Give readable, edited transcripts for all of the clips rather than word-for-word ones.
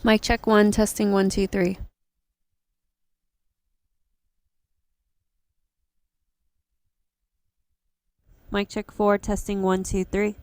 Mic check one, testing 1, 2, 3. Mic check 4, testing 1, 2, 3.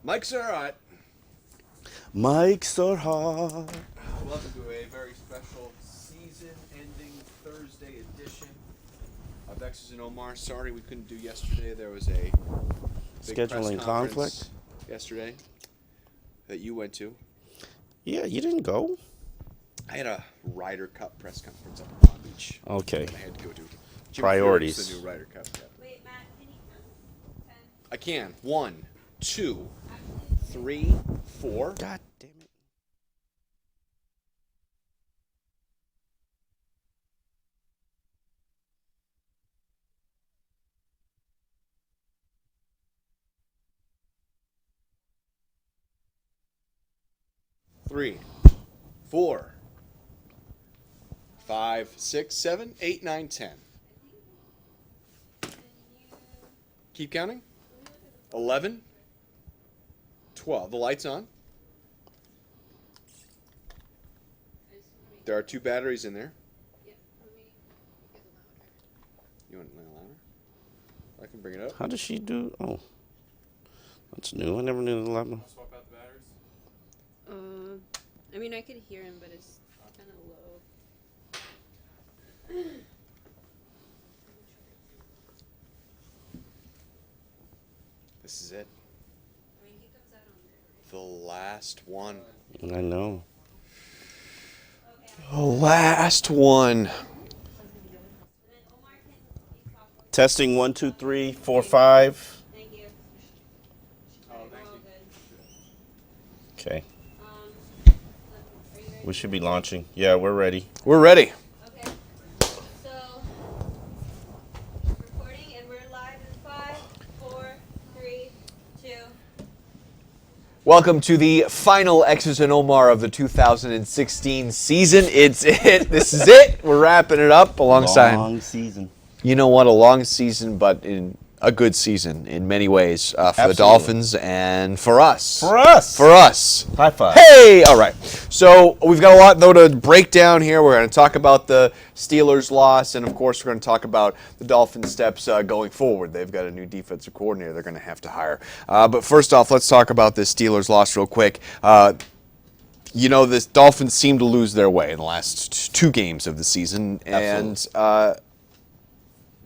Mics are hot. Mics are hot. Welcome to a very special season-ending Thursday edition of X's and Omar. Sorry we couldn't do yesterday. There was a big Scheduling press conflict conference yesterday that you went to. Yeah, you didn't go. I had a Ryder Cup press conference up in Palm Beach. Okay. I had to go to. Priorities. The new Ryder Cup. Yeah. Wait, Matt, can you count 10? I can. 1, 2, 3, 4. God damn it. Three, 4, 5, 6, 7, 8, 9, 10. Keep counting. 11, 12. The light's on. There are 2 batteries in there. You want it louder? I can bring it up. How does she do? Oh, that's new. I never knew the level. Swap out the batteries. I mean, I could hear him, but it's kind of low. This is it. I mean, he comes out on there. The last one. I know. The last one. Testing 1, 2, 3, 4, 5. Thank you. Oh, thank you. Okay. Are you ready? We should be launching. Yeah, we're ready. We're ready. Okay. So, recording, and we're live in 5, 4, 3, 2. Welcome to the final X's and Omar of the 2016 season. It's it. This is it. We're wrapping it up alongside. Long season. You know what? A long season, but in a good season in many ways for the Absolutely. Dolphins and for us. For us. For us. High five. Hey! All right. So we've got a lot, though, to break down here. We're going to talk about the Steelers' loss, and, of course, we're going to talk about the Dolphins' steps going forward. They've got a new defensive coordinator they're going to have to hire. But first off, let's talk about this Steelers' loss real quick. You know, the Dolphins seem to lose their way in the last 2 games of the season. Absolutely. And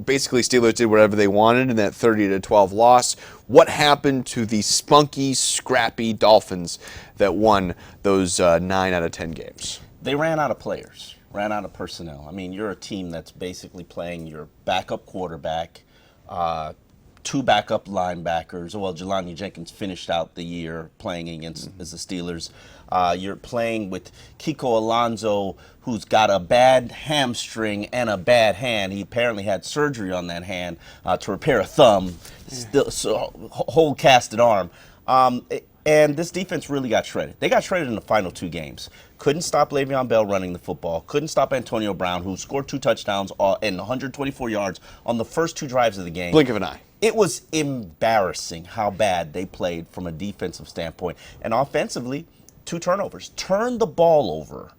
basically, Steelers did whatever they wanted in that 30-12 loss. What happened to the spunky, scrappy Dolphins that won those 9 out of 10 games? They ran out of players, ran out of personnel. I mean, you're a team that's basically playing your backup quarterback, 2 backup linebackers. Well, Jelani Jenkins finished out the year playing against as the Steelers. You're playing with Kiko Alonso, who's got a bad hamstring and a bad hand. He apparently had surgery on that hand to repair a thumb, still, so whole casted arm. And this defense really got shredded. They got shredded in the final 2 games. Couldn't stop Le'Veon Bell running the football. Couldn't stop Antonio Brown, who scored 2 touchdowns and 124 yards on the first 2 drives of the game. Blink of an eye. It was embarrassing how bad they played from a defensive standpoint. And offensively, 2 turnovers. Turned the ball over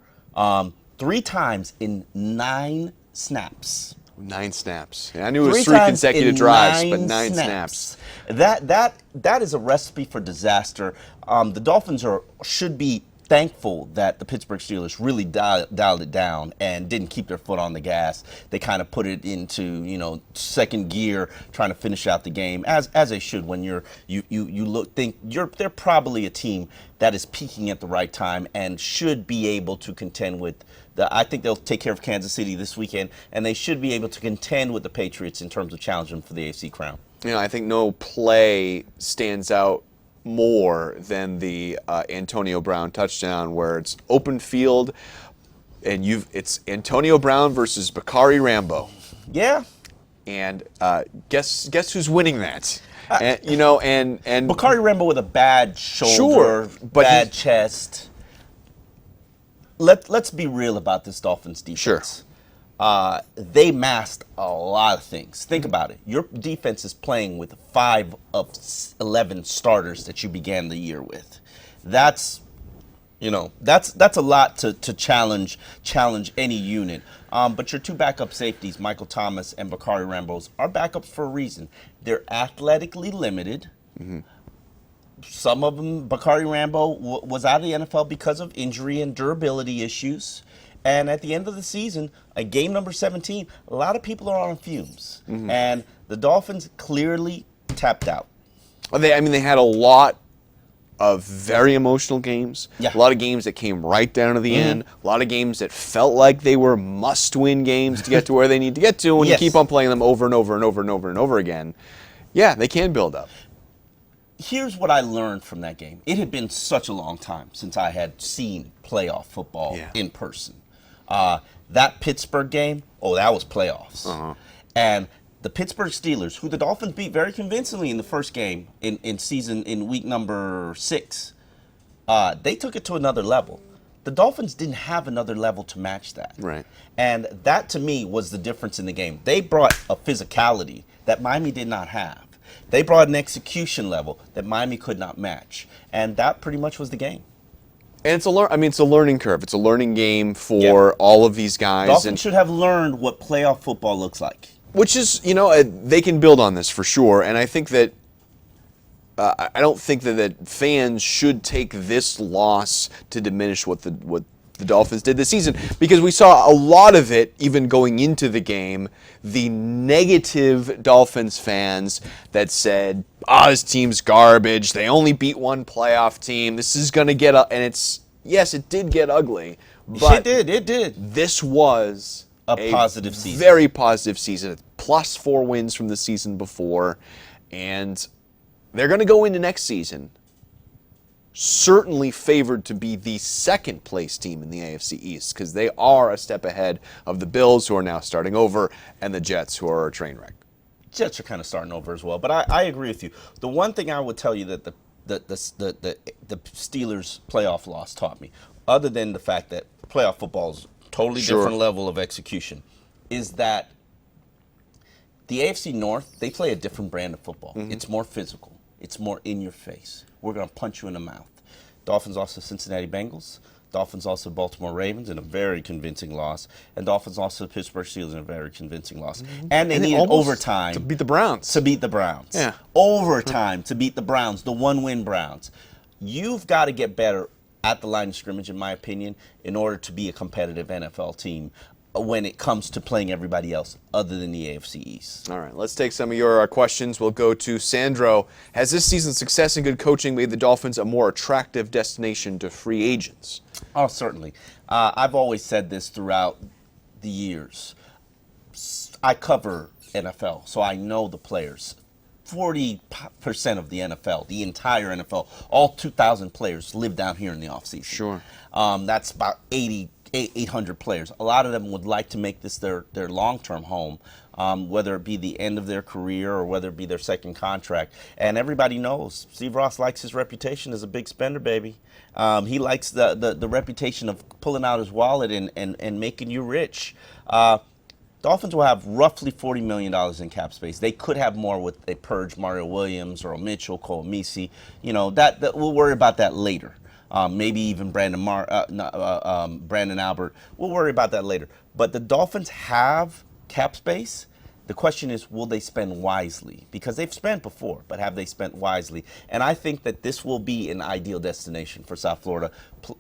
3 times in 9 snaps. 9 snaps. Yeah, I knew it was 3 consecutive drives, but 9 snaps. That is a recipe for disaster. The Dolphins should be thankful that the Pittsburgh Steelers really dialed it down and didn't keep their foot on the gas. They kind of put it into second gear, trying to finish out the game as they should. When they're probably a team that is peaking at the right time and should be able to contend with. I think they'll take care of Kansas City this weekend, and they should be able to contend with the Patriots in terms of challenging them for the AFC crown. I think no play stands out more than the Antonio Brown touchdown, where it's open field, and it's Antonio Brown versus Bakari Rambo. Yeah. And guess who's winning that? And Bakari Rambo with a bad shoulder, sure, but bad chest. Let's be real about this Dolphins defense. Sure. They masked a lot of things. Think about it. Your defense is playing with 5 of 11 starters that you began the year with. That's a lot to challenge any unit. But your 2 backup safeties, Michael Thomas and Bakari Rambos, are backups for a reason. They're athletically limited. Mm-hmm. some of them, Bakari Rambo was out of the NFL because of injury and durability issues. And at the end of the season, at game number 17, a lot of people are on fumes. And the Dolphins clearly tapped out. They had a lot of very emotional games. Yeah. A lot of games that came right down to the end. A lot of games that felt like they were must-win games to get to where they need to get to. When Yes. you keep on playing them over and over and over and over and over again, yeah, they can build up. Here's what I learned from that game. It had been such a long time since I had seen playoff football in person. That Pittsburgh game, that was playoffs. And the Pittsburgh Steelers, who the Dolphins beat very convincingly in the first game in week number 6, they took it to another level. The Dolphins didn't have another level to match that. Right. And that, to me, was the difference in the game. They brought a physicality that Miami did not have. They brought an execution level that Miami could not match. And that pretty much was the game. And it's a learning curve. It's a learning game for all of these guys. Dolphins should have learned what playoff football looks like. Which is, they can build on this for sure. And I think that I don't think that fans should take this loss to diminish what the Dolphins did this season, because we saw a lot of it even going into the game. The negative Dolphins fans that said, this team's garbage. They only beat one playoff team. This is going to get up. And yes, it did get ugly. But It did. This was a positive season. Very positive season. Plus 4 wins from the season before. And they're going to go into next season certainly favored to be the second place team in the AFC East, because they are a step ahead of the Bills, who are now starting over, and the Jets, who are a train wreck. Jets are kind of starting over as well, but I agree with you. The one thing I would tell you that the Steelers playoff loss taught me, other than the fact that playoff football is a totally different level of execution, is that the AFC North, they play a different brand of football. It's more physical. It's more in your face. We're going to punch you in the mouth. Dolphins also Cincinnati Bengals. Dolphins also Baltimore Ravens in a very convincing loss. And Dolphins also Pittsburgh Steelers in a very convincing loss. And they needed overtime to beat the Browns. Yeah. Overtime to beat the Browns, the one-win Browns. You've got to get better at the line of scrimmage, in my opinion, in order to be a competitive NFL team when it comes to playing everybody else other than the AFC East. All right, let's take some of your questions. We'll go to Sandro. Has this season's success and good coaching made the Dolphins a more attractive destination to free agents? Oh, certainly. I've always said this throughout the years. I cover NFL, so I know the players. 40% of the NFL, the entire NFL, all 2,000 players live down here in the offseason. Sure. That's about 800 players. A lot of them would like to make this their long-term home, whether it be the end of their career or whether it be their second contract. And everybody knows Steve Ross likes his reputation as a big spender, baby. He likes the reputation of pulling out his wallet and making you rich. Dolphins will have roughly $40 million in cap space. They could have more with they purge Mario Williams, Earl Mitchell, Cole Misi. That we'll worry about that later. Maybe even Brandon Albert. We'll worry about that later. But the Dolphins have cap space. The question is, will they spend wisely? Because they've spent before, but have they spent wisely? And I think that this will be an ideal destination for South Florida.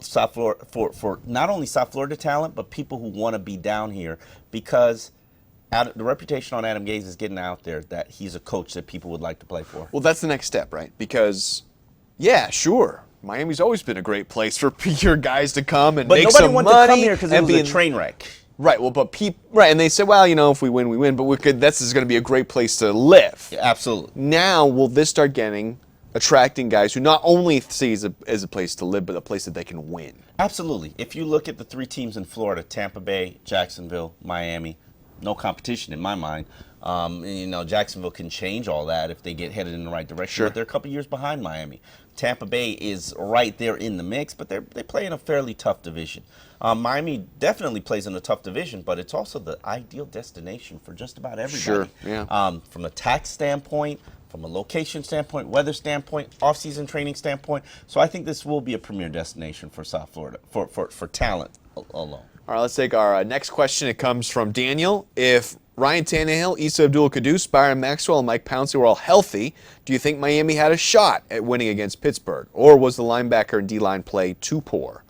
For not only South Florida talent, but people who want to be down here, because the reputation on Adam Gase is getting out there that he's a coach that people would like to play for. Well, that's the next step, right? Because, yeah, sure, Miami's always been a great place for your guys to come and make some money. But nobody wanted to come here because it was a train wreck. Right. Well, and they said, well, if we win, we win. But this is going to be a great place to live. Yeah, absolutely. Now, will this start attracting guys who not only see it as a place to live, but a place that they can win? Absolutely. If you look at the 3 teams in Florida, Tampa Bay, Jacksonville, Miami, no competition in my mind. Jacksonville can change all that if they get headed in the right direction. Sure. But they're a couple years behind Miami. Tampa Bay is right there in the mix, but they play in a fairly tough division. Miami definitely plays in a tough division, but it's also the ideal destination for just about everybody. Sure, yeah. From a tax standpoint, from a location standpoint, weather standpoint, off-season training standpoint. So I think this will be a premier destination for South Florida, for talent alone. All right, let's take our next question. It comes from Daniel. If Ryan Tannehill, Issa Abdul-Qadir, Byron Maxwell, and Mike Pouncey were all healthy, do you think Miami had a shot at winning against Pittsburgh? Or was the linebacker and D-line play too poor?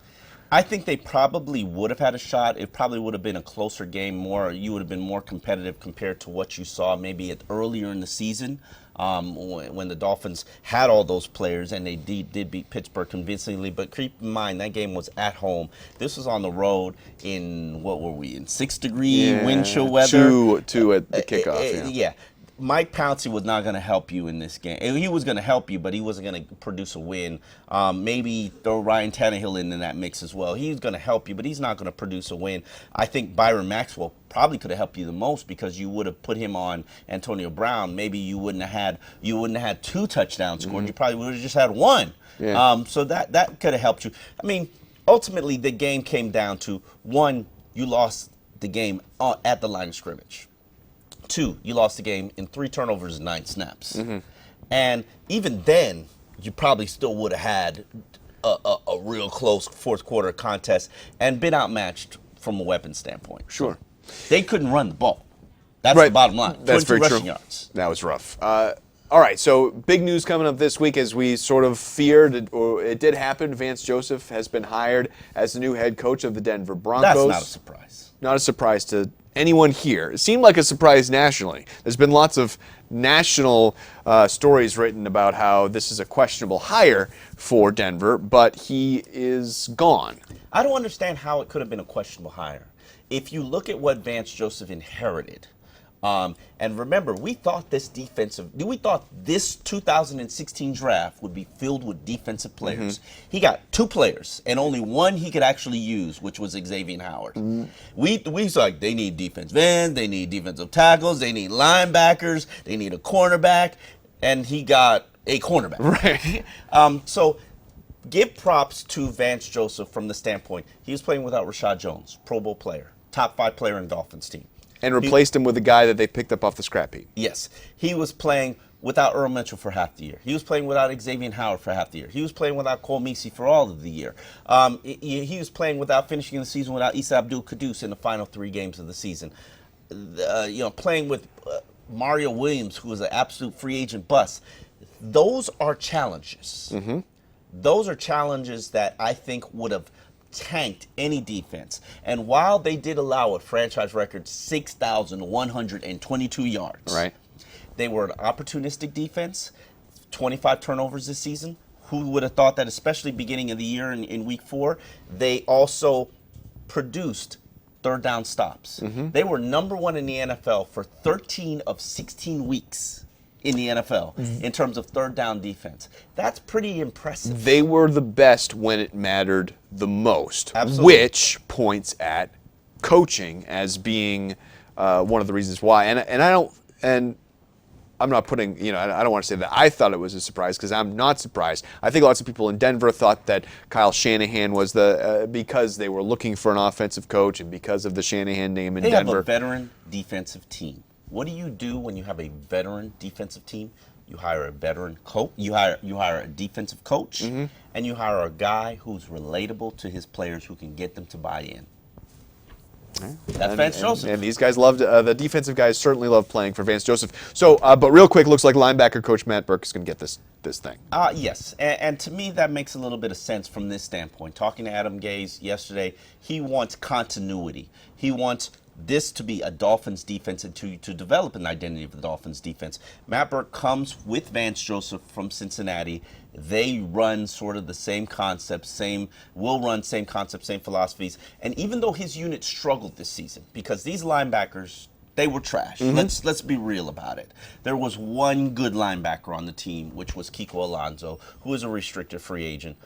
I think they probably would have had a shot. It probably would have been a closer game. You would have been more competitive compared to what you saw maybe earlier in the season when the Dolphins had all those players and they did beat Pittsburgh convincingly. But keep in mind, that game was at home. This was on the road in, what were we, in 6-degree wind chill weather? Two at the kickoff, yeah. Mike Pouncey was not going to help you in this game. He was going to help you, but he wasn't going to produce a win. Maybe throw Ryan Tannehill in that mix as well. He's going to help you, but he's not going to produce a win. I think Byron Maxwell probably could have helped you the most because you would have put him on Antonio Brown. Maybe you wouldn't have had 2 touchdowns scored. You probably would have just had 1. Yeah. So that could have helped you. I mean, ultimately the game came down to 1, you lost the game at the line of scrimmage. 2, you lost the game in 3 turnovers and 9 snaps. And even then, you probably still would have had a real close fourth quarter contest and been outmatched from a weapon standpoint. Sure. So they couldn't run the ball. That's the bottom line. That's very rushing true. yards. That was rough. All right, so big news coming up this week as we sort of feared, or it did happen. Vance Joseph has been hired as the new head coach of the Denver Broncos. That's not a surprise. Not a surprise to anyone here. It seemed like a surprise nationally. There's been lots of national stories written about how this is a questionable hire for Denver, but he is gone. I don't understand how it could have been a questionable hire. If you look at what Vance Joseph inherited, and remember, we thought this 2016 draft would be filled with defensive players. He got 2 players, and only one he could actually use, which was Xavier Howard. We was like, they need defensive ends, they need defensive tackles, they need linebackers, they need a cornerback, and he got a cornerback. Right. So give props to Vance Joseph from the standpoint, he was playing without Rashad Jones, Pro Bowl player, top 5 player in the Dolphins team. And replaced him with a guy that they picked up off the scrap heap. Yes. He was playing without Earl Mitchell for half the year. He was playing without Xavier Howard for half the year. He was playing without Cole Messi for all of the year. He was playing without finishing the season without Issa Abdul-Qadir in the final 3 games of the season. Playing with Mario Williams, who was an absolute free agent bust. Those are challenges. Those are challenges that I think would have tanked any defense. And while they did allow a franchise record 6,122 yards, right, they were an opportunistic defense, 25 turnovers this season. Who would have thought that, especially beginning of the year in week 4? They also produced third down stops. They were number 1 in the NFL for 13 of 16 weeks in the NFL in terms of third down defense. That's pretty impressive. They were the best when it mattered the most, Absolutely. Which points at coaching as being one of the reasons why. And I'm not putting, I don't want to say that I thought it was a surprise because I'm not surprised. I think lots of people in Denver thought that Kyle Shanahan was because they were looking for an offensive coach and because of the Shanahan name in Denver. They have a veteran defensive team. What do you do when you have a veteran defensive team? You hire a veteran coach. You hire a defensive coach, and you hire a guy who's relatable to his players, who can get them to buy in. That's Vance Joseph. And these guys loved, the defensive guys certainly loved playing for Vance Joseph. So, but real quick, looks like linebacker coach Matt Burke is going to get this thing. Yes, and to me that makes a little bit of sense from this standpoint. Talking to Adam Gase yesterday, he wants continuity. He wants this to be a Dolphins defense and to develop an identity of the Dolphins defense. Matt Burke comes with Vance Joseph from Cincinnati. They run sort of the same concepts, same philosophies. And even though his unit struggled this season, because these linebackers, they were trash. Let's be real about it. There was one good linebacker on the team, which was Kiko Alonso, who is a restricted free agent.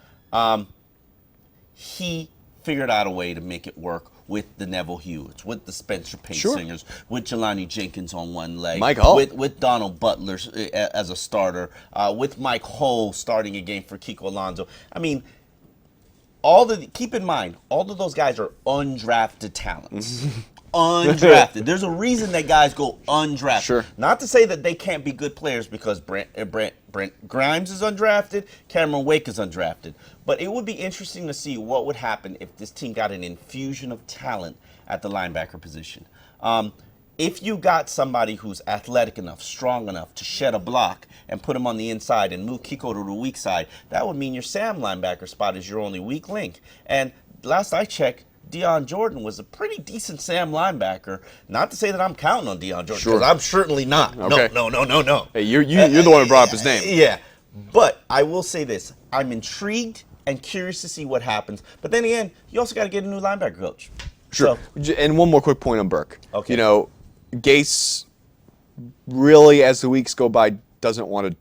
He figured out a way to make it work with the Neville Hewitts, with the Spencer Singers, with Jelani Jenkins on one leg, Mike Hull. with Donald Butler as a starter, with Mike Hull starting a game for Kiko Alonso. I mean, keep in mind, all of those guys are undrafted talents. Undrafted. There's a reason that guys go undrafted. Sure. Not to say that they can't be good players, because Brant Brent Grimes is undrafted. Cameron Wake is undrafted. But it would be interesting to see what would happen if this team got an infusion of talent at the linebacker position. If you got somebody who's athletic enough, strong enough to shed a block and put him on the inside and move Kiko to the weak side, that would mean your Sam linebacker spot is your only weak link. And last I checked, Deion Jordan was a pretty decent Sam linebacker. Not to say that I'm counting on Deion Jordan, because I'm certainly not. Okay. No. Hey, you're the one who brought up his name. Yeah. But I will say this. I'm intrigued and curious to see what happens. But then again, you also got to get a new linebacker coach. Sure. So, And one more quick point on Burke. Okay. You know, Gase really, as the weeks go by, doesn't want to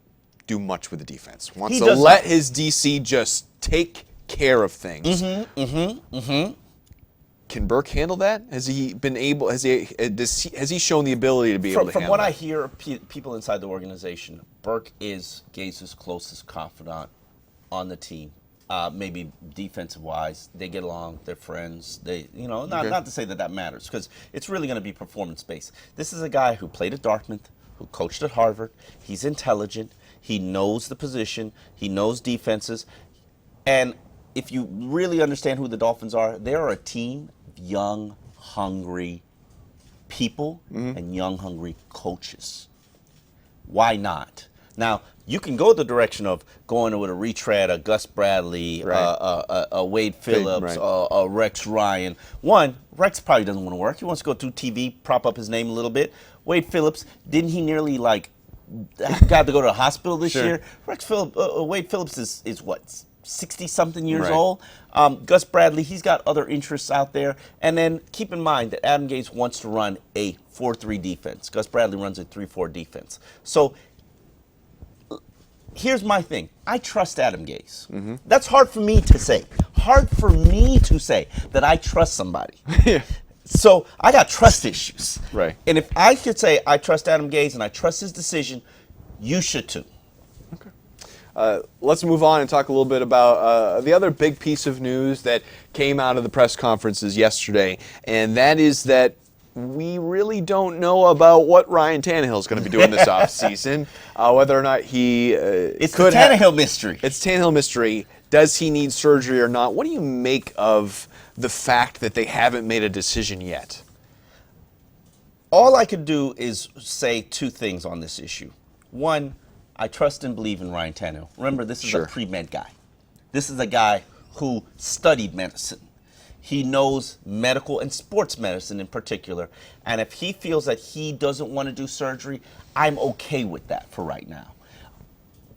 do much with the defense. Wants to let his DC just take care of things. Can Burke handle that? Has he been able? Has he shown the ability to be able to handle From what that? I hear of people inside the organization, Burke is Gase's closest confidant on the team. Maybe defensive-wise, they get along. They're friends. Not to say that matters, because it's really going to be performance-based. This is a guy who played at Dartmouth, who coached at Harvard. He's intelligent. He knows the position. He knows defenses. And if you really understand who the Dolphins are, they are a team of young, hungry people and young, hungry coaches. Why not? Now, you can go the direction of going with a retread, a Gus Bradley, a Wade Phillips, a Rex Ryan. One, Rex probably doesn't want to work. He wants to go through TV, prop up his name a little bit. Wade Phillips, didn't he nearly got to go to the hospital this year? Wade Phillips is what, 60-something years old? Gus Bradley, he's got other interests out there. And then keep in mind that Adam Gase wants to run a 4-3 defense. Gus Bradley runs a 3-4 defense. So here's my thing. I trust Adam Gase. That's hard for me to say. Hard for me to say that I trust somebody. So I got trust issues. Right. And if I could say I trust Adam Gase and I trust his decision, you should too. Let's move on and talk a little bit about the other big piece of news that came out of the press conferences yesterday, and that is that we really don't know about what Ryan Tannehill is going to be doing this offseason, whether or not he It's the Tannehill mystery. It's Tannehill mystery. Does he need surgery or not? What do you make of the fact that they haven't made a decision yet? All I could do is say two things on this issue. One, I trust and believe in Ryan Tannehill. Remember, this is a pre-med guy. This is a guy who studied medicine. He knows medical and sports medicine in particular. And if he feels that he doesn't want to do surgery, I'm okay with that for right now.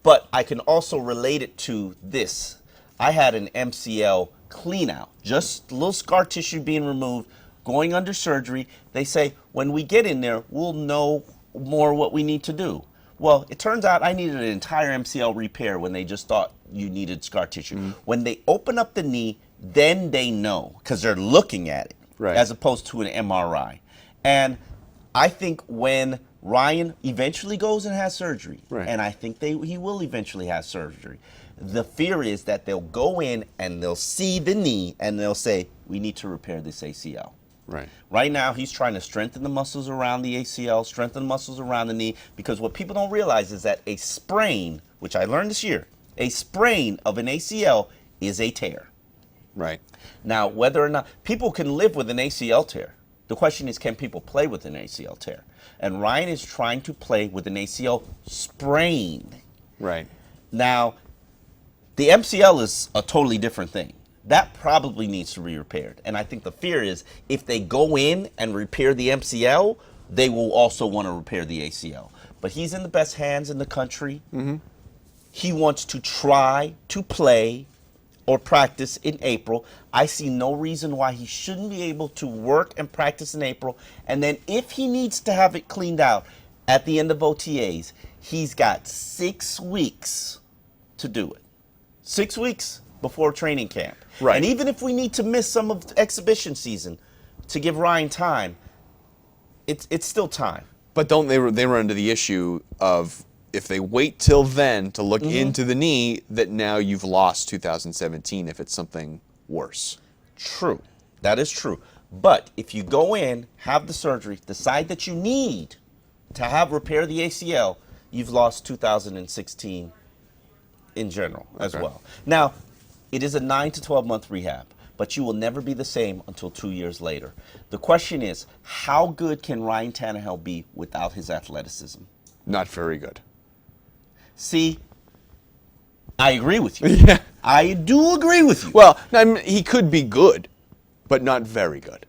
But I can also relate it to this. I had an MCL clean out, just a little scar tissue being removed, going under surgery. They say, when we get in there, we'll know more what we need to do. Well, it turns out I needed an entire MCL repair when they just thought you needed scar tissue. When they open up the knee, then they know, because they're looking at it, as opposed to an MRI. And I think when Ryan eventually goes and has surgery, and I think he will eventually have surgery, the fear is that they'll go in and they'll see the knee and they'll say, we need to repair this ACL. Right now, he's trying to strengthen the muscles around the ACL, strengthen the muscles around the knee, because what people don't realize is that a sprain, which I learned this year, a sprain of an ACL is a tear. Now, whether or not people can live with an ACL tear, the question is, can people play with an ACL tear? And Ryan is trying to play with an ACL sprain. Now, the MCL is a totally different thing. That probably needs to be repaired. And I think the fear is if they go in and repair the MCL, they will also want to repair the ACL. But he's in the best hands in the country. He wants to try to play or practice in April. I see no reason why he shouldn't be able to work and practice in April. And then if he needs to have it cleaned out at the end of OTAs, he's got 6 weeks to do it. 6 weeks before training camp. And even if we need to miss some of the exhibition season to give Ryan time, it's still time. But don't they run into the issue of if they wait till then to look into the knee, that now you've lost 2017 if it's something worse? True. That is true. But if you go in, have the surgery, decide that you need to repair the ACL, you've lost 2016 in general as Okay. well. Now, it is a 9 to 12 month rehab, but you will never be the same until 2 years later. The question is, how good can Ryan Tannehill be without his athleticism? Not very good. See, I agree with you. Yeah. I do agree with you. Well, I mean, he could be good, but not very good.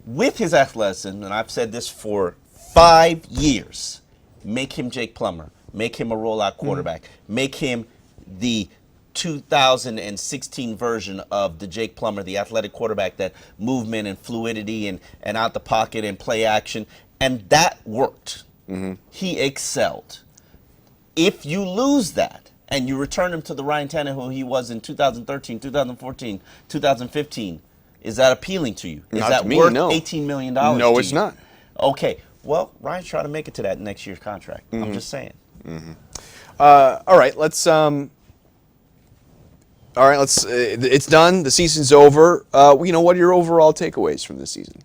With his athleticism, and I've said this for 5 years, make him Jake Plummer, make him a rollout quarterback, make him the 2016 version of the Jake Plummer, the athletic quarterback, that movement and fluidity and out the pocket and play action, and that worked. He excelled. If you lose that and you return him to the Ryan Tannehill he was in 2013, 2014, 2015, is that appealing to you? Is Not that to me, worth no. $18 million? No, to it's you? not. Okay. Well, Ryan's trying to make it to that next year's contract. I'm just saying. All right, let's. It's done. The season's over. What are your overall takeaways from this season?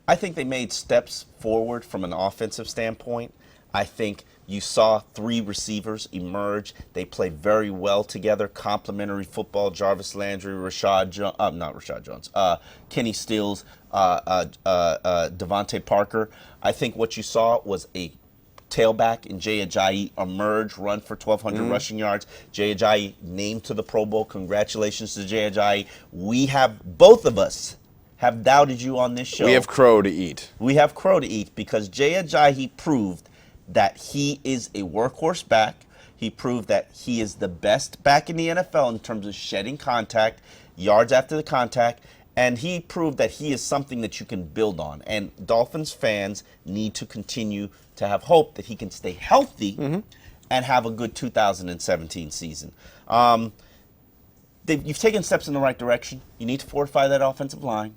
I think they made steps forward from an offensive standpoint. I think you saw 3 receivers emerge. They played very well together. Complementary football. Jarvis Landry, Kenny Stills, Devontae Parker. I think what you saw was a tailback in Jay Ajayi emerge, run for 1,200 rushing yards. Jay Ajayi named to the Pro Bowl. Congratulations to Jay Ajayi. Both of us have doubted you on this show. We have crow to eat. We have crow to eat because Jay Ajayi proved that he is a workhorse back. He proved that he is the best back in the NFL in terms of shedding contact, yards after the contact, and he proved that he is something that you can build on. And Dolphins fans need to continue to have hope that he can stay healthy and have a good 2017 season. You've taken steps in the right direction. You need to fortify that offensive line.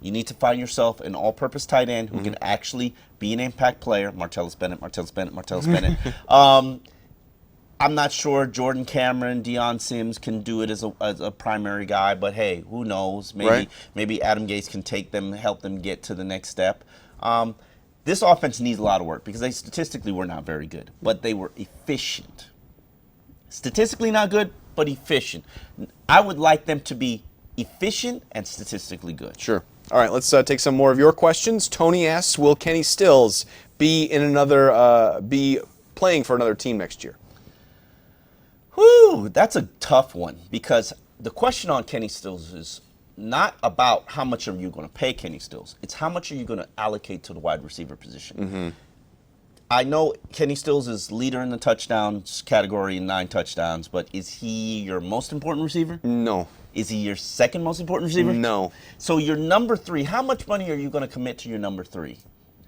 You need to find yourself an all-purpose tight end who can actually be an impact player. Martellus Bennett. I'm not sure Jordan Cameron, Deion Sims can do it as a primary guy, but hey, who knows? Maybe Adam Gase can help them get to the next step. This offense needs a lot of work because they statistically were not very good, but they were efficient. Statistically not good, but efficient. I would like them to be efficient and statistically good. Sure. All right, let's take some more of your questions. Tony asks, will Kenny Stills be playing for another team next year? Whew, that's a tough one because the question on Kenny Stills is not about how much are you going to pay Kenny Stills. It's how much are you going to allocate to the wide receiver position. I know Kenny Stills is leader in the touchdowns category in 9 touchdowns, but is he your most important receiver? No. Is he your second most important receiver? No. So your number 3, how much money are you going to commit to your number 3?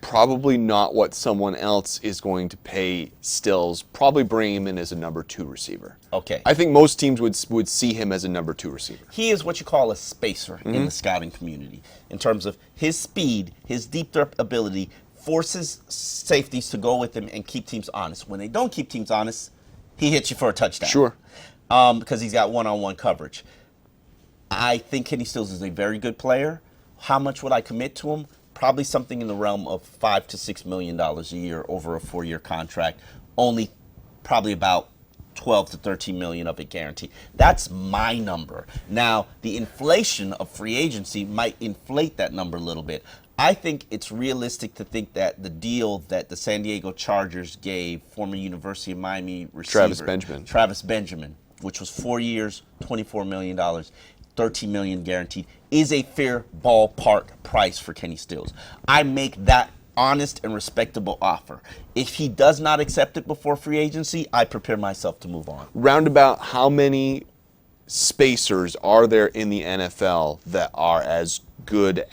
Probably not what someone else is going to pay Stills. Probably bring him in as a number 2 receiver. Okay. I think most teams would see him as a number 2 receiver. He is what you call a spacer in the scouting community in terms of his speed, his deep threat ability, forces safeties to go with him and keep teams honest. When they don't keep teams honest, he hits you for a touchdown. Sure. Because he's got one-on-one coverage. I think Kenny Stills is a very good player. How much would I commit to him? Probably something in the realm of $5 to $6 million a year over a 4-year contract. Only probably about 12 to 13 million of it guaranteed. That's my number. Now, the inflation of free agency might inflate that number a little bit. I think it's realistic to think that the deal that the San Diego Chargers gave former University of Miami receiver Travis Benjamin, which was 4 years, $24 million, $13 million guaranteed, is a fair ballpark price for Kenny Stills. I make that honest and respectable offer. If he does not accept it before free agency, I prepare myself to move on. Roundabout, how many spacers are there in the NFL that are as good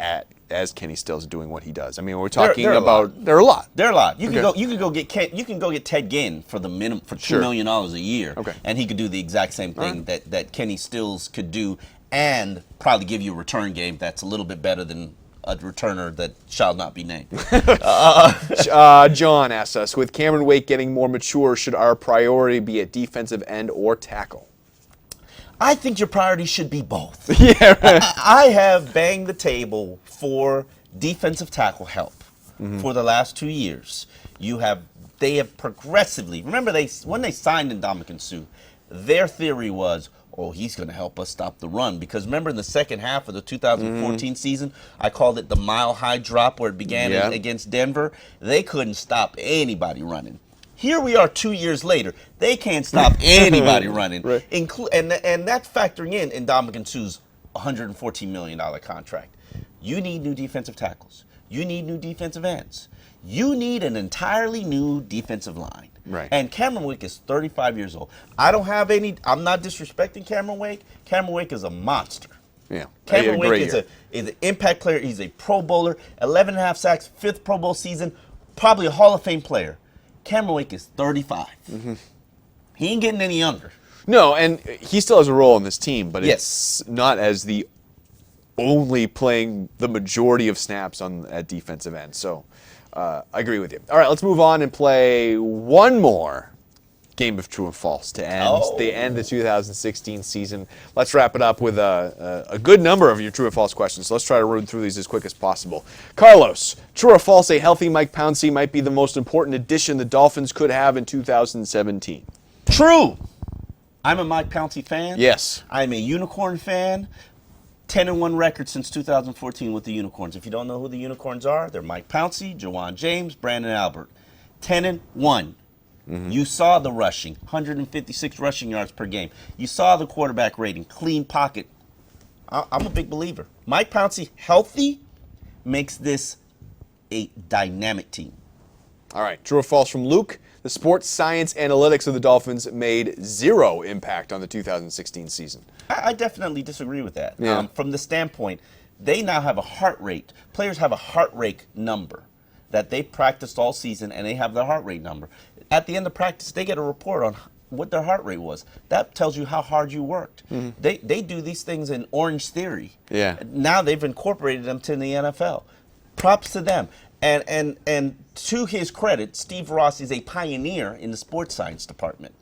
as Kenny Stills doing what he does? I mean, we're talking there are a lot. There are a lot. You can go get Ted Ginn for the minimum for $2 million a year, and he could do the exact same thing that Kenny Stills could do, and probably give you a return game that's a little bit better than a returner that shall not be named. John asks us, with Cameron Wake getting more mature, should our priority be at defensive end or tackle? I think your priority should be both. Yeah, right. I have banged the table for defensive tackle help for the last 2 years. You have they have progressively. Remember, when they signed Ndamukong Suh, their theory was, oh, he's going to help us stop the run. Because remember, in the second half of the 2014 season, I called it the mile-high drop where it began against Denver. They couldn't stop anybody running. Here we are 2 years later. They can't stop anybody running. Right. And that's factoring in Ndamukong Suh's $114 million contract. You need new defensive tackles. You need new defensive ends. You need an entirely new defensive line. Right. And Cameron Wake is 35 years old. I'm not disrespecting Cameron Wake. Cameron Wake is a monster. Yeah. Cameron Wake is an impact player. He's a Pro Bowler, 11 and a half sacks, 5th Pro Bowl season, probably a Hall of Fame player. Cameron Wake is 35. He ain't getting any younger. No, and he still has a role in this team, but it's not as the only playing the majority of snaps at defensive end. So I agree with you. All right, let's move on and play one more game of true and false to end the 2016 season. Let's wrap it up with a good number of your true and false questions. So let's try to run through these as quick as possible. Carlos, true or false, a healthy Mike Pouncey might be the most important addition the Dolphins could have in 2017? True. I'm a Mike Pouncey fan. Yes. I'm a Unicorn fan. 10-1 record since 2014 with the Unicorns. If you don't know who the Unicorns are, they're Mike Pouncey, Jawan James, Brandon Albert. 10-1. You saw the rushing, 156 rushing yards per game. You saw the quarterback rating, clean pocket. I'm a big believer. Mike Pouncey, healthy, makes this a dynamic team. All right, true or false from Luke? The sports science analytics of the Dolphins made zero impact on the 2016 season. I definitely disagree with that. Yeah. From the standpoint, they now have a heart rate. Players have a heart rate number that they practiced all season, and they have their heart rate number. At the end of practice, they get a report on what their heart rate was. That tells you how hard you worked. They do these things in Orange Theory. Yeah. Now they've incorporated them to the NFL. Props to them. And to his credit, Steve Ross is a pioneer in the sports science department.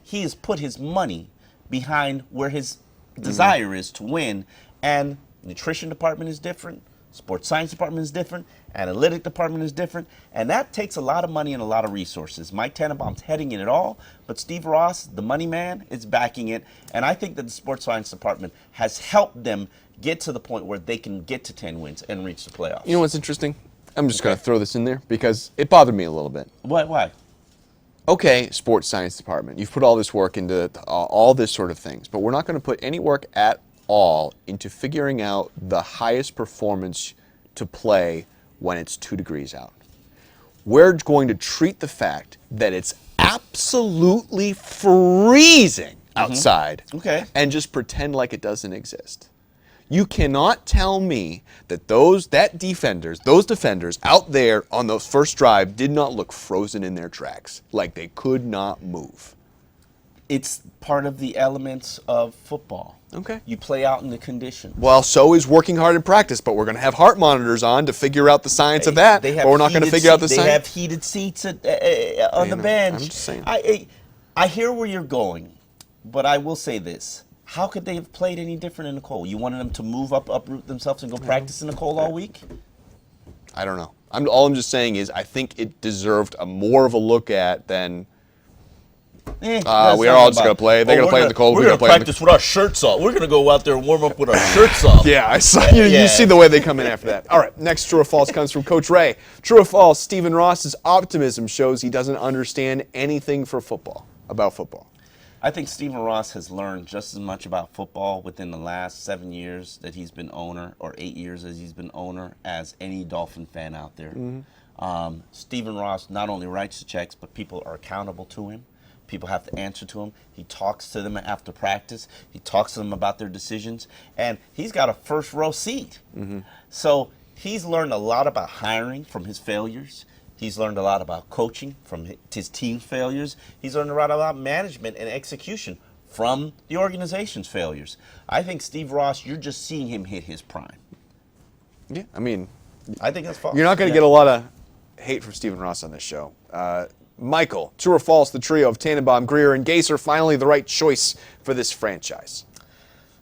He has put his money behind where his desire is to win. And nutrition department is different. Sports science department is different. Analytic department is different. And that takes a lot of money and a lot of resources. Mike Tannenbaum's heading in it all, but Steve Ross, the money man, is backing it. And I think that the sports science department has helped them get to the point where they can get to 10 wins and reach the playoffs. You know what's interesting? I'm just going to throw this in there because it bothered me a little bit. Why? Okay, sports science department, you've put all this work into all this sort of things, but we're not going to put any work at all into figuring out the highest performance to play when it's 2 degrees out. We're going to treat the fact that it's absolutely freezing outside and just pretend like it doesn't exist. You cannot tell me that those defenders out there on those first drive did not look frozen in their tracks, like they could not move. It's part of the elements of football. Okay. You play out in the conditions. Well, so is working hard in practice, but we're going to have heart monitors on to figure out the science of that, but we're not going to figure out the science. They have heated seats on the bench. I'm just saying. I hear where you're going, but I will say this. How could they have played any different in the cold? You wanted them to uproot themselves and go practice in the cold all week? I don't know. All I'm just saying is I think it deserved more of a look at than we are all just going to play. They're going to play in the cold. We're going to practice with our shirts off. We're going to go out there and warm up with our shirts off. Yeah, I saw you. You see the way they come in after that. All right, next true or false comes from Coach Ray. True or false, Stephen Ross's optimism shows he doesn't understand anything about football. I think Stephen Ross has learned just as much about football within the last 7 years that he's been owner, or 8 years as he's been owner, as any Dolphin fan out there. Stephen Ross not only writes the checks, but people are accountable to him. People have to answer to him. He talks to them after practice. He talks to them about their decisions. And he's got a first-row seat. So he's learned a lot about hiring from his failures. He's learned a lot about coaching from his team's failures. He's learned a lot about management and execution from the organization's failures. I think Steve Ross, you're just seeing him hit his prime. Yeah, I mean, I think that's false. You're not going to get a lot of hate from Stephen Ross on this show. Michael, true or false, the trio of Tannenbaum, Greer, and Gase are finally the right choice for this franchise?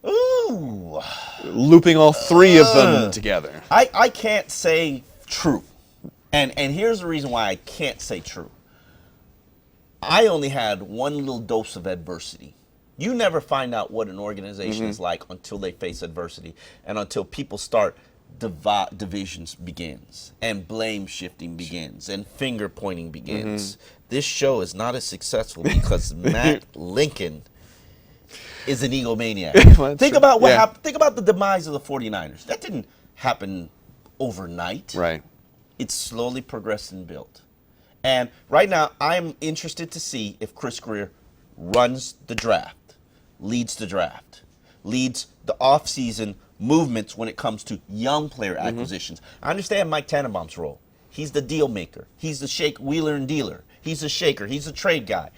Ooh. Looping all three of them together. I can't say true. And here's the reason why I can't say true. I only had one little dose of adversity. You never find out what an organization is like until they face adversity and until people start divisions begins and blame shifting begins and finger pointing begins. This show is not as successful because Matt Lincoln is an egomaniac. Think about what happened. Think about the demise of the 49ers. That didn't happen overnight. Right. It's slowly progressed and built. And right now, I'm interested to see if Chris Greer runs the draft, leads the offseason movements when it comes to young player acquisitions. I understand Mike Tannenbaum's role. He's the deal maker. He's the wheeler and dealer. He's the shaker. He's the trade guy.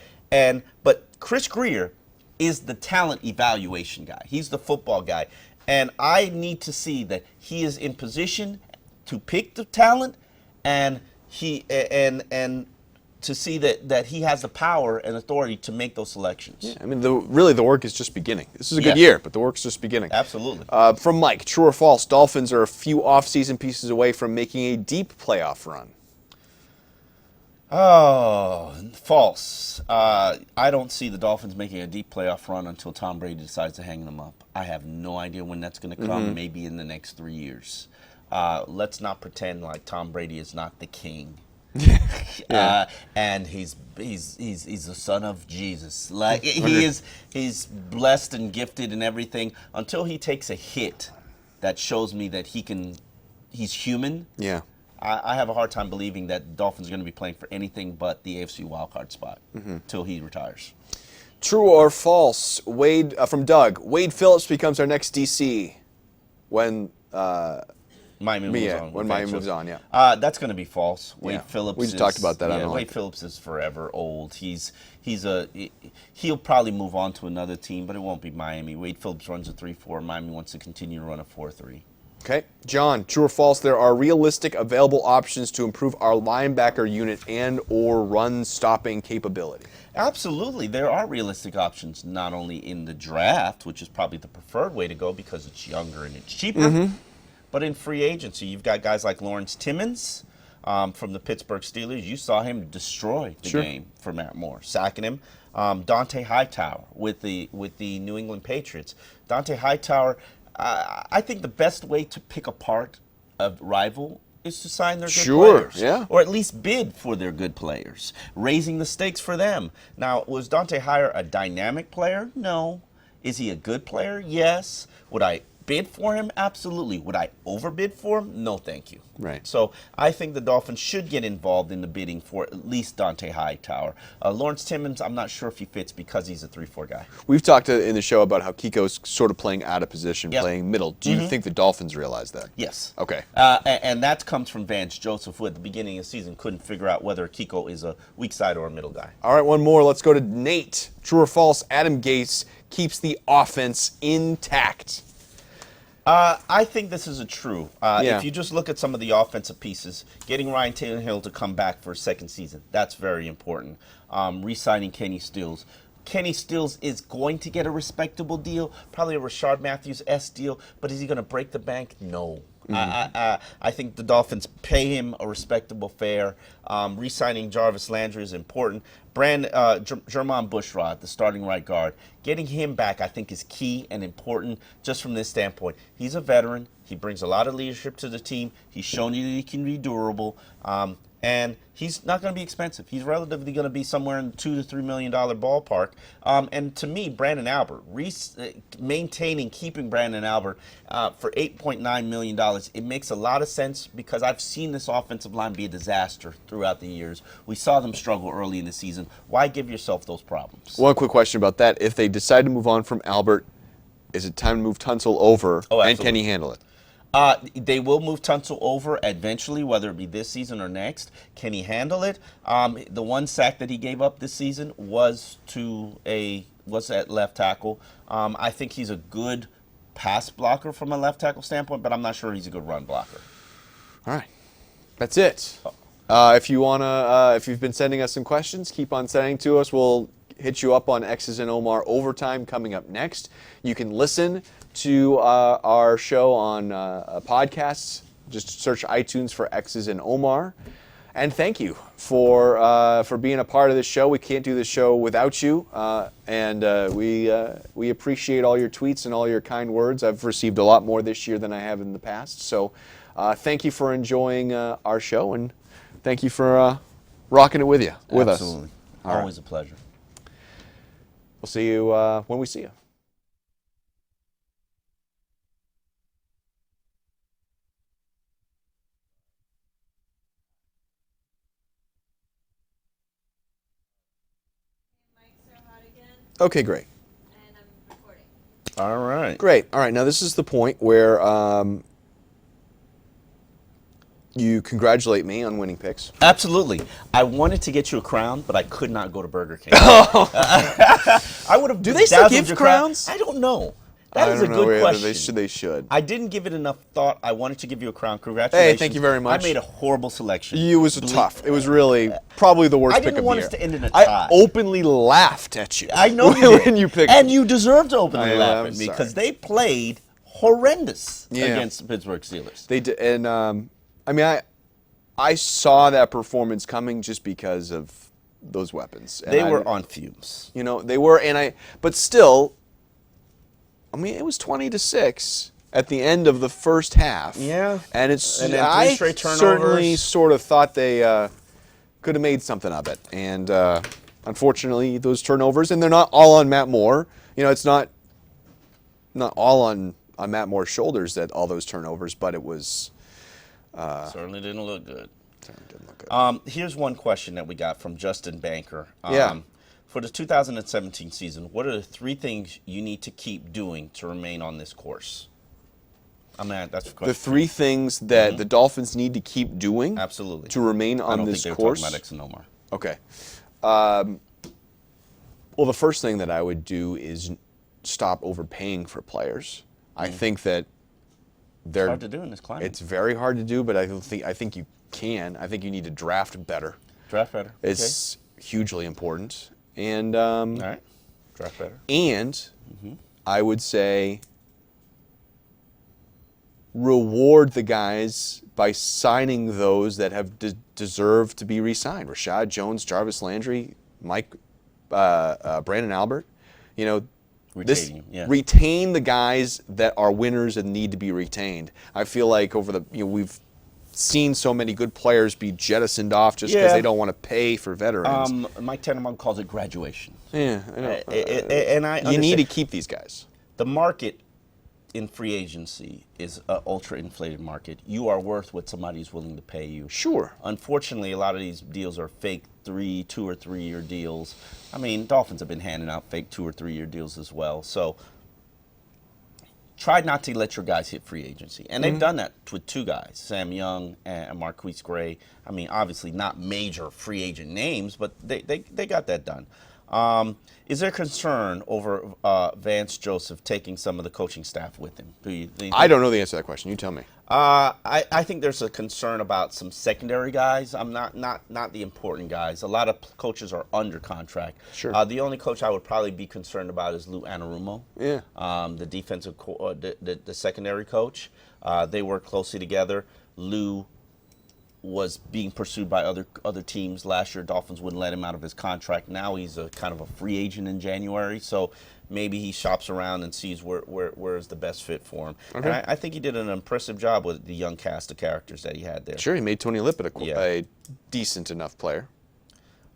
But Chris Greer is the talent evaluation guy. He's the football guy. And I need to see that he is in position to pick the talent and to see that he has the power and authority to make those selections. Yeah, I mean, really the work is just beginning. This is a good year, but the work's just beginning. Absolutely. From Mike, true or false, Dolphins are a few off-season pieces away from making a deep playoff run. Oh, false. I don't see the Dolphins making a deep playoff run until Tom Brady decides to hang them up. I have no idea when that's going to come, maybe in the next 3 years. Let's not pretend like Tom Brady is not the king. And he's the son of Jesus. Like he's blessed and gifted and everything until he takes a hit that shows me that he's human. Yeah. I have a hard time believing that the Dolphins are going to be playing for anything but the AFC wildcard spot till he retires. True or false, Wade, from Doug, Wade Phillips becomes our next DC when Miami moves on. When Miami moves on, that's going to be false. Wade Phillips. We just talked about that. Yeah, Wade Phillips is forever old. He'll probably move on to another team, but it won't be Miami. Wade Phillips runs a 3-4. Miami wants to continue to run a 4-3. Okay, John, true or false, there are realistic available options to improve our linebacker unit and or run stopping capability. Absolutely. There are realistic options, not only in the draft, which is probably the preferred way to go because it's younger and it's cheaper, but in free agency. You've got guys like Lawrence Timmons from the Pittsburgh Steelers. You saw him destroy the game for Matt Moore, sacking him. Dante Hightower with the New England Patriots. Dante Hightower, I think the best way to pick apart a rival is to sign their good players. Or at least bid for their good players, raising the stakes for them. Now, was Dante Hightower a dynamic player? No. Is he a good player? Yes. Would I bid for him? Absolutely. Would I overbid for him? No, thank you. Right. So I think the Dolphins should get involved in the bidding for at least Dante Hightower. Lawrence Timmons, I'm not sure if he fits because he's a 3-4 guy. We've talked in the show about how Kiko's sort of playing out of position, playing middle. Do you think the Dolphins realize that? Yes. Okay. And that comes from Vance Joseph, who at the beginning of the season couldn't figure out whether Kiko is a weak side or a middle guy. All right, one more. Let's go to Nate. True or false, Adam Gase keeps the offense intact? I think this is a true. If you just look at some of the offensive pieces, getting Ryan Tannehill to come back for a second season, that's very important. Re-signing Kenny Stills. Kenny Stills is going to get a respectable deal, probably a Rashard Matthews-esque deal, but is he going to break the bank? No. I think the Dolphins pay him a respectable fare. Re-signing Jarvis Landry is important. Jermon Bushrod, the starting right guard, getting him back I think is key and important just from this standpoint. He's a veteran. He brings a lot of leadership to the team. He's shown you that he can be durable. And he's not going to be expensive. He's relatively going to be somewhere in the $2 to $3 million ballpark. And to me, Brandon Albert, keeping Brandon Albert for $8.9 million, it makes a lot of sense because I've seen this offensive line be a disaster throughout the years. We saw them struggle early in the season. Why give yourself those problems? One quick question about that. If they decide to move on from Albert, is it time to move Tunsil over, and can he handle it? They will move Tunsil over eventually, whether it be this season or next. Can he handle it? The one sack that he gave up this season was at left tackle. I think he's a good pass blocker from a left tackle standpoint, but I'm not sure he's a good run blocker. All right, that's it. If you've been sending us some questions, keep on sending to us. We'll hit you up on X's and Omar Overtime coming up next. You can listen to our show on podcasts. Just search iTunes for X's and Omar. And thank you for being a part of this show. We can't do this show without you, and we appreciate all your tweets and all your kind words. I've received a lot more this year than I have in the past. So thank you for enjoying our show, and thank you for rocking it with us. Absolutely. All Always a pleasure. We'll see you when we see you. Mics are hot again, Okay, great. and I'm recording. All right. Great. All right, now this is the point where you congratulate me on winning picks. Absolutely. I wanted to get you a crown, but I could not go to Burger King. I would have. Do they still give your crowns? I don't know. That is a know good whether question. They should. I didn't give it enough thought. I wanted to give you a crown. Congratulations. Hey, thank you very much. I made a horrible selection. It was tough. It was really probably the worst I pick didn't of want the us year. to end in a I tie. openly laughed at you. I know you did. when you picked. And you deserve to openly laugh I'm at me sorry. because they played horrendous Yeah. against the Pittsburgh Steelers. They did, and I mean, I saw that performance coming just because of those weapons. And They were on fumes. You know, they were, but still, I mean, it was 20-6 at the end of the first half. Yeah. And And then I three straight turnovers. certainly sort of thought they could have made something of it. And unfortunately, those turnovers, and they're not all on Matt Moore. You know, it's not all on Matt Moore's shoulders, that all those turnovers, but it was. Certainly didn't look good. Didn't look good. Here's one question that we got from Justin Banker. Yeah. For the 2017 season, what are the 3 things you need to keep doing to remain on this course? I mean, that's a question. The 3 things that the Dolphins need to keep doing Absolutely. to remain I on don't this think they course. were talking about Xomar. Okay. Well, the first thing that I would do is stop overpaying for players. I think that they're It's hard to do in this climate. It's very hard to do, but I think you can. I think you need to draft better. Draft better. It's hugely important. And All right. Draft better. and I would say reward the guys by signing those that have deserved to be re-signed. Rashad Jones, Jarvis Landry, Mike, Brandon Albert. You know, Retaining, yeah. retain the guys that are winners and need to be retained. I feel like we've seen so many good players be jettisoned off just because Yeah. they don't want to pay for veterans. Mike Tannenbaum calls it graduation. Yeah, I know. And I You need to understand. keep these guys. The market in free agency is an ultra inflated market. You are worth what somebody's willing to pay you. Sure. Unfortunately, a lot of these deals are fake 2 or 3 year deals. I mean, Dolphins have been handing out fake 2 or 3 year deals as well. So try not to let your guys hit free agency. And they've done that with 2 guys, Sam Young and Marquise Gray. I mean, obviously not major free agent names, but they got that done. Is there concern over Vance Joseph taking some of the coaching staff with him? Do you think? I don't know the answer to that question. You tell me. I think there's a concern about some secondary guys. I'm not the important guys. A lot of coaches are under contract. Sure. The only coach I would probably be concerned about is Lou Anarumo. Yeah. The defensive, the secondary coach. They work closely together. Lou was being pursued by other teams last year. Dolphins wouldn't let him out of his contract. Now he's a kind of a free agent in January, so maybe he shops around and sees where is the best fit for him. Okay. And I think he did an impressive job with the young cast of characters that he had there. Sure, he made Tony Lippett Yeah. a decent enough player.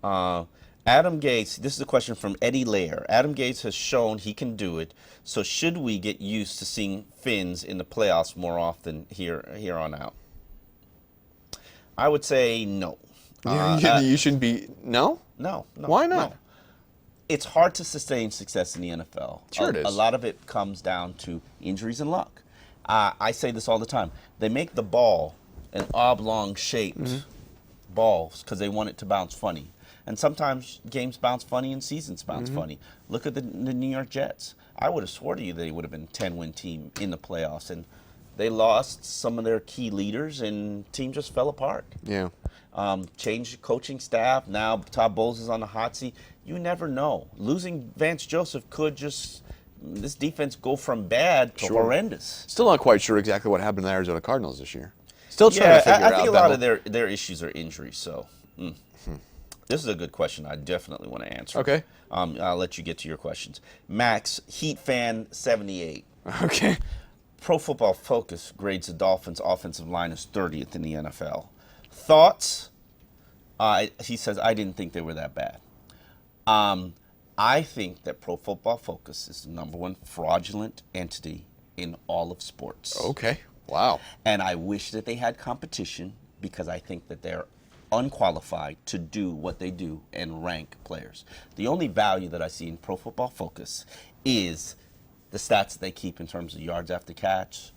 Adam Gates, this is a question from Eddie Lair. Adam Gates has shown he can do it, so should we get used to seeing Finns in the playoffs more often here on out? I would say no. You shouldn't be. No? No. Why not? No. It's hard to sustain success in the NFL. Sure it is. A lot of it comes down to injuries and luck. I say this all the time. They make the ball an oblong-shaped balls because they want it to bounce funny. And sometimes games bounce funny and seasons bounce funny. Look at the New York Jets. I would have swore to you they would have been a 10-win team in the playoffs. And they lost some of their key leaders, and team just fell apart. Yeah. Changed coaching staff. Now Todd Bowles is on the hot seat. You never know. Losing Vance Joseph could just this defense go from bad to horrendous. Still not quite sure exactly what happened to the Arizona Cardinals this year. Still trying to figure I think out a lot that. of their issues are injury. So this is a good question. I definitely want to answer. Okay. I'll let you get to your questions. Max, Heat fan 78. Okay. Pro Football Focus grades the Dolphins' offensive line as 30th in the NFL. Thoughts? He says, I didn't think they were that bad. I think that Pro Football Focus is the number one fraudulent entity in all of sports. Okay. Wow. And I wish that they had competition because I think that they're unqualified to do what they do and rank players. The only value that I see in Pro Football Focus is the stats that they keep in terms of yards after catch,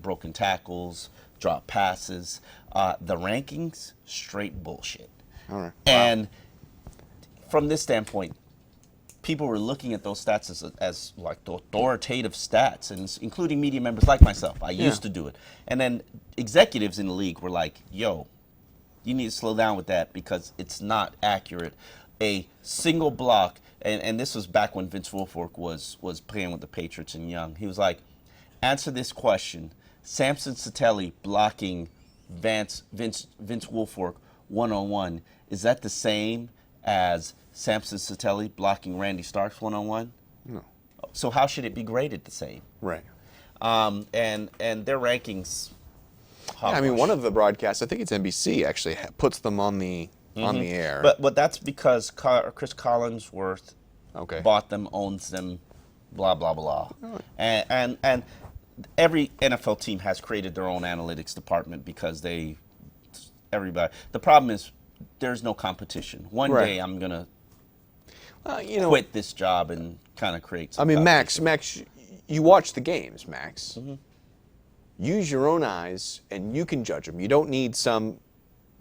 broken tackles, drop passes. The rankings, straight bullshit. All right. And from this standpoint, people were looking at those stats as like the authoritative stats, and including media members like myself. I used to do it. And then executives in the league were like, yo, you need to slow down with that because it's not accurate. A single block, and this was back when Vince Wilfork was playing with the Patriots and young. He was like, answer this question. Samson Satelli blocking Vince Wilfork one-on-one, is that the same as Samson Satelli blocking Randy Starks one-on-one? No. So how should it be graded the same? Right. And their rankings. Yeah, I mean, one of the broadcasts, I think it's NBC, actually puts them on the air. But that's because Chris Collinsworth Okay. bought them, owns them, blah blah blah. And every NFL team has created their own analytics department because everybody. The problem is there's no competition. One Right. day I'm gonna quit this job and kind of create. I mean, Max, you watch the games, Max. Mm-hmm. Use your own eyes, and you can judge them. You don't need some,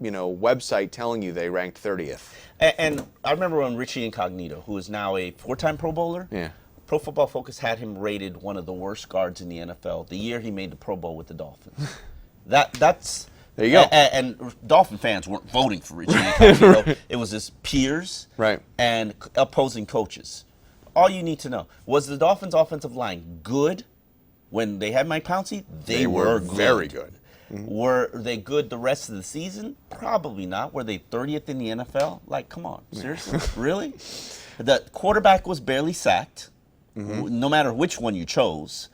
website telling you they ranked 30th. And I remember when Richie Incognito, who is now a 4-time Pro Bowler, Yeah. Pro Football Focus had him rated one of the worst guards in the NFL the year he made the Pro Bowl with the Dolphins. That's There you go. And Dolphin fans weren't voting for Richie Incognito. Right. It was his peers Right. and opposing coaches. All you need to know, was the Dolphins' offensive line good when they had Mike Pouncey? They were good. Very good. Mm-hmm. Were they good the rest of the season? Probably not. Were they 30th in the NFL? Like, come on. Seriously? Really? The quarterback was barely sacked, no matter which one you chose.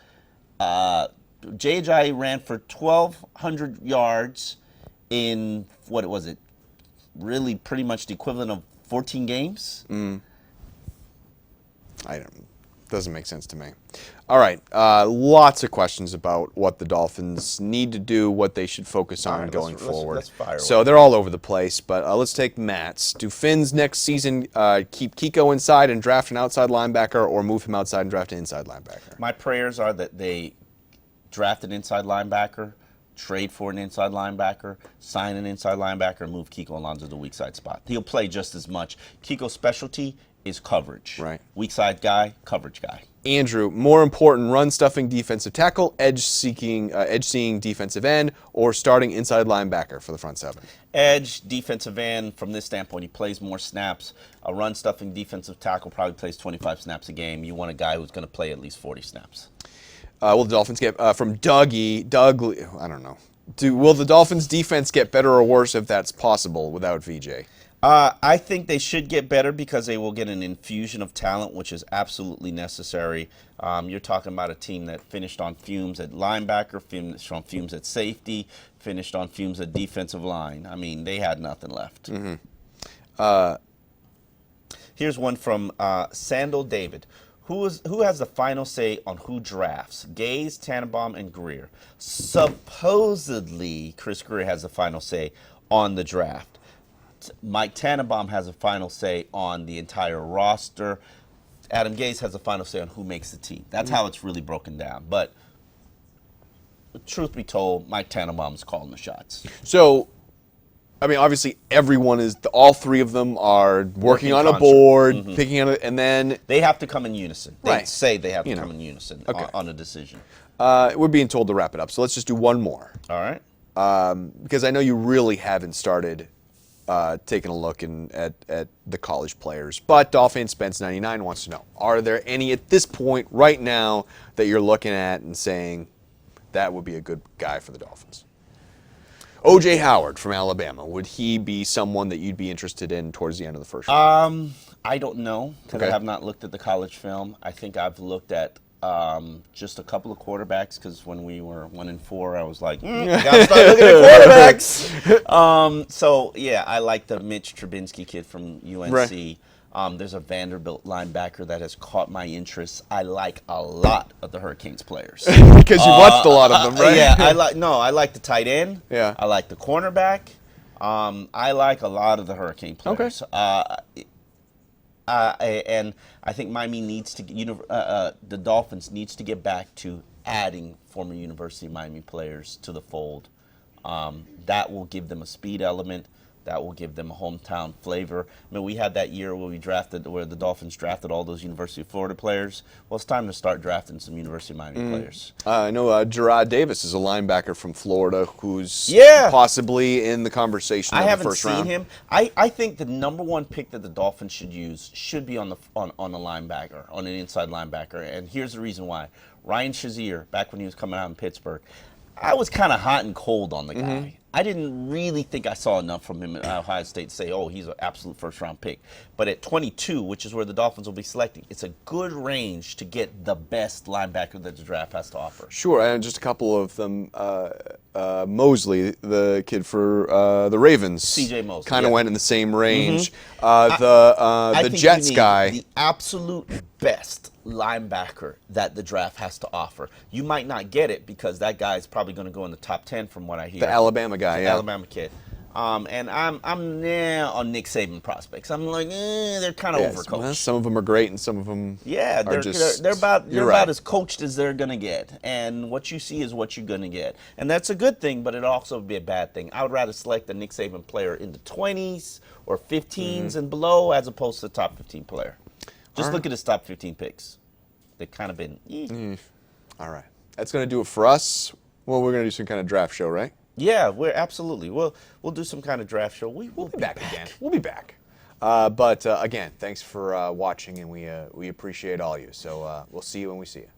J.J. ran for 1,200 yards in, what was it, really pretty much the equivalent of 14 games? Doesn't make sense to me. All right, lots of questions about what the Dolphins need to do, what they should focus on going forward. Let's fire so away. they're all over the place, but let's take Matt's. Do Finns next season keep Kiko inside and draft an outside linebacker, or move him outside and draft an inside linebacker? My prayers are that they draft an inside linebacker, trade for an inside linebacker, sign an inside linebacker, and move Kiko Alonso to the weak side spot. He'll play just as much. Kiko's specialty is coverage. Right. Weak side guy, coverage guy. Andrew, more important, run-stuffing defensive tackle, edge-seeking defensive end, or starting inside linebacker for the front seven? Edge, defensive end, from this standpoint, he plays more snaps. A run-stuffing defensive tackle probably plays 25 snaps a game. You want a guy who's going to play at least 40 snaps. Will the Dolphins get, from Doug, I don't know. Will the Dolphins' defense get better or worse if that's possible without VJ? I think they should get better because they will get an infusion of talent, which is absolutely necessary. You're talking about a team that finished on fumes at linebacker, finished on fumes at safety, finished on fumes at defensive line. I mean, they had nothing left. Here's one from Sandal David. Who has the final say on who drafts? Gaze, Tannenbaum, and Greer. Supposedly, Chris Greer has the final say on the draft. Mike Tannenbaum has a final say on the entire roster. Adam Gase has a final say on who makes the team. That's how it's really broken down. But truth be told, Mike Tannenbaum's calling the shots. So, I mean, obviously, all three of them are working on a concert. board, picking on it, and then They have to come in unison. They Right. say they have to come in unison Okay. on a decision. we're being told to wrap it up. So let's just do one more, All right? because I know you really haven't started taking a look at the college players. But Dolphin Spence 99 wants to know: are there any at this point right now that you're looking at and saying that would be a good guy for the Dolphins? O.J. Howard from Alabama, would he be someone that you'd be interested in towards the end of the first round? I don't know because I Okay. have not looked at the college film. I think I've looked at just a couple of quarterbacks because when we were 1-4, I was like, gotta start looking at quarterbacks. So yeah, I like the Mitch Trubinsky kid from UNC. Right. There's a Vanderbilt linebacker that has caught my interest. I like a lot of the Hurricanes players. Because you watched a lot of them, right? Yeah, I like the tight end. Yeah. I like the cornerback. I like a lot of the Hurricane players. And I think Miami needs to, the Dolphins needs to get back to adding former University of Miami players to the fold. That will give them a speed element. That will give them a hometown flavor. I mean, we had that year where where the Dolphins drafted all those University of Florida players. Well, it's time to start drafting some University of Miami players. I know Gerard Davis is a linebacker from Florida who's possibly in the conversation I of the haven't first seen round. him. I think the number one pick that the Dolphins should use should be on a linebacker, on an inside linebacker. And here's the reason why. Ryan Shazier, back when he was coming out in Pittsburgh, I was kind of hot and cold on the guy. I didn't really think I saw enough from him at Ohio State to say, oh, he's an absolute first-round pick. But at 22, which is where the Dolphins will be selecting, it's a good range to get the best linebacker that the draft has to offer. Sure, and just a couple of them. Mosley, the kid for the Ravens, C.J. Mosley, kind of yeah. went in the same range. I The think Jets you need guy. the absolute best linebacker that the draft has to offer. You might not get it because that guy is probably going to go in the top 10 from what I hear. The Alabama guy, yeah. Alabama kid. And I'm on Nick Saban prospects. I'm like, they're kind of overcoached. Well, some of them are great, and some of them Yeah, are just. they're about you're right. as coached as they're gonna get, and what you see is what you're gonna get, and that's a good thing, but it also would be a bad thing. I would rather select a Nick Saban player in the 20s or 15s and below, as opposed to the top 15 player. Just look at his top 15 picks. They've kind of been. All right, that's going to do it for us. Well, we're going to do some kind of draft show, right? Yeah, we're absolutely. We'll do some kind of draft show. We'll be back again. We'll be back. But again, thanks for watching, and we appreciate all you. So we'll see you when we see you.